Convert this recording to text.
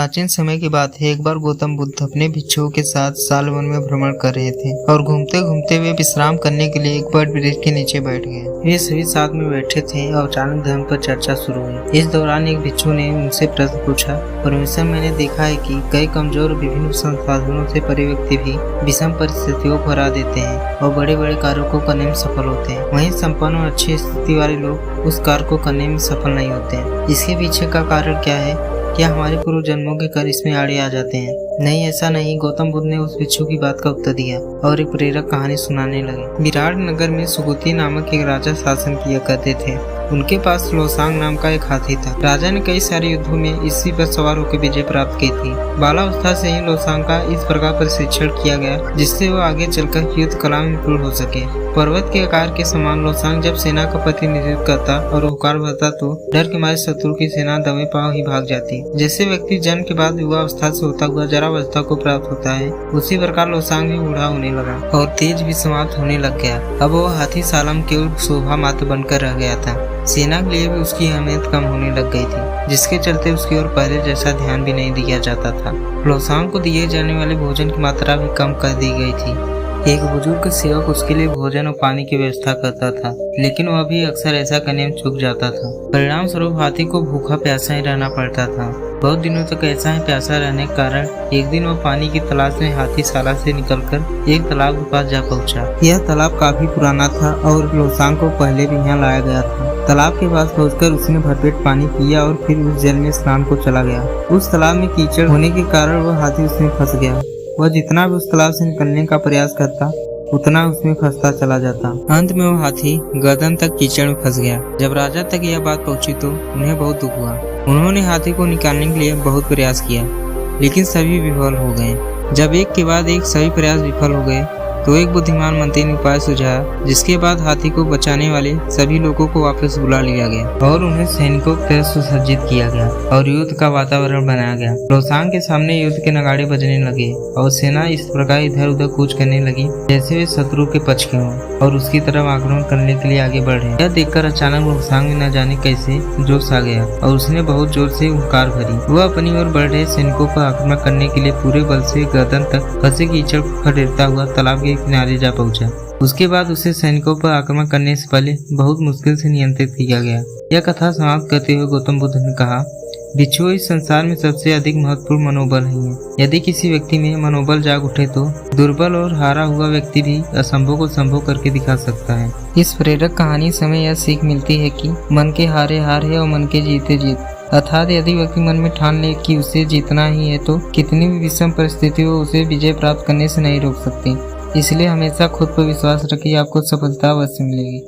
प्राचीन समय की बात है। एक बार गौतम बुद्ध अपने भिक्षुओं के साथ सालवन में भ्रमण कर रहे थे और घूमते घूमते वे विश्राम करने के लिए एक बड़ वृक्ष के नीचे बैठ गए। वे सभी साथ में बैठे थे और अचानक धर्म पर चर्चा शुरू हुई। इस दौरान एक भिक्षु ने उनसे प्रश्न पूछा, परमेश्वर, मैंने देखा है कि कई कमजोर और विभिन्न संसाधनों से परे व्यक्ति भी विषम परिस्थितियों को हरा देते हैं और बड़े बड़े कार्यों को करने में सफल होते हैं। वहीं संपन्न और अच्छी स्थिति वाले लोग उस कार्य को करने में सफल नहीं होते हैं। इसके पीछे का कारण क्या है? क्या हमारे पूर्व जन्मों के कर्म इसमें आड़े आ जाते हैं? नहीं, ऐसा नहीं। गौतम बुद्ध ने उस भिक्षु की बात का उत्तर दिया और एक प्रेरक कहानी सुनाने लगे। विराट नगर में सुगुति नामक एक राजा शासन किया करते थे। उनके पास लोसांग नाम का एक हाथी था। राजा ने कई सारे युद्धों में इसी पर सवार होकर विजय प्राप्त की थी। बालावस्था से ही लोसांग का इस प्रकार प्रशिक्षण किया गया जिससे वो आगे चलकर युद्ध कला में निपुण हो सके। पर्वत के आकार के समान लोसांग जब सेना का प्रतिनिधित्व करता और हुंकार भरता तो डर के मारे शत्रु की सेना दबे पांव ही भाग जाती। जैसे व्यक्ति जन्म के बाद युवा अवस्था से होता हुआ जरावस्था को प्राप्त होता है, उसी प्रकार लोसांग भी बूढ़ा होने लगा और तेज भी समाप्त होने लग गया। अब वो हाथी सालम केवल शोभा मात्र बनकर रह गया था। सेना के लिए भी उसकी अहमियत कम होने लग गई थी, जिसके चलते उसकी ओर पहले जैसा ध्यान भी नहीं दिया जाता था। लोसांग को दिए जाने वाले भोजन की मात्रा भी कम कर दी गई थी। एक बुजुर्ग सेवक उसके लिए भोजन और पानी की व्यवस्था करता था, लेकिन वह भी अक्सर ऐसा करने में चूक जाता था। परिणाम स्वरूप हाथी को भूखा प्यासा ही रहना पड़ता था। बहुत दिनों तक ऐसा ही प्यासा रहने के कारण एक दिन वह पानी की तलाश में हाथीशाला से निकलकर एक तालाब के पास जा पहुंचा। यह तालाब काफी पुराना था और लोसांग को पहले भी यहाँ लाया गया था। तालाब के पास पहुंचकर उसने भरपेट पानी पिया और फिर उस जल में स्नान को चला गया। उस तालाब में कीचड़ होने के कारण वह हाथी उसमें फंस गया। वह जितना भी उस तालाब से निकलने का प्रयास करता उतना उसमें फंसता चला जाता। अंत में वह हाथी गर्दन तक कीचड़ में फंस गया। जब राजा तक यह बात पहुंची तो उन्हें बहुत दुख हुआ। उन्होंने हाथी को निकालने के लिए बहुत प्रयास किया, लेकिन सभी विफल हो गए। जब एक के बाद एक सभी प्रयास विफल हो गए तो एक बुद्धिमान मंत्री ने उपाय सुझाया, जिसके बाद हाथी को बचाने वाले सभी लोगों को वापस बुला लिया गया और उन्हें सैनिकों की तरह सुसज्जित किया गया और युद्ध का वातावरण बनाया गया। लोसांग के सामने युद्ध के नगाड़े बजने लगे और सेना इस प्रकार इधर उधर कूच करने लगी जैसे वे शत्रु के पक्ष के हों और उसकी तरफ आक्रमण करने के लिए आगे बढ़े। यह देखकर अचानक लोसांग में न जाने कैसे जोश आ गया और उसने बहुत जोर से हुंकार भरी। वह अपनी ओर बढ़ रहे सैनिकों पर आक्रमण करने के लिए पूरे बल से गर्दन तक फंसे कीचड़ को खदेड़ता हुआ तालाब के किनारे जा पहुंचा। उसके बाद उसे सैनिकों पर आक्रमण करने से पहले बहुत मुश्किल से नियंत्रित किया गया। यह कथा समाप्त करते हुए गौतम बुद्ध ने कहा, भिक्षु, इस संसार में सबसे अधिक महत्वपूर्ण मनोबल ही है। यदि किसी व्यक्ति में मनोबल जाग उठे तो दुर्बल और हारा हुआ व्यक्ति भी असंभव को संभव करके दिखा सकता है। इस प्रेरक कहानी से हमें यह सीख मिलती है कि मन के हारे हार है और मन के जीते जीत। अर्थात यदि व्यक्ति मन में ठान ले कि उसे जीतना ही है तो कितनी भी विषम परिस्थिति हो उसे विजय प्राप्त करने से नहीं रोक सकती। इसलिए हमेशा खुद पर विश्वास रखिए, आपको सफलता अवश्य मिलेगी।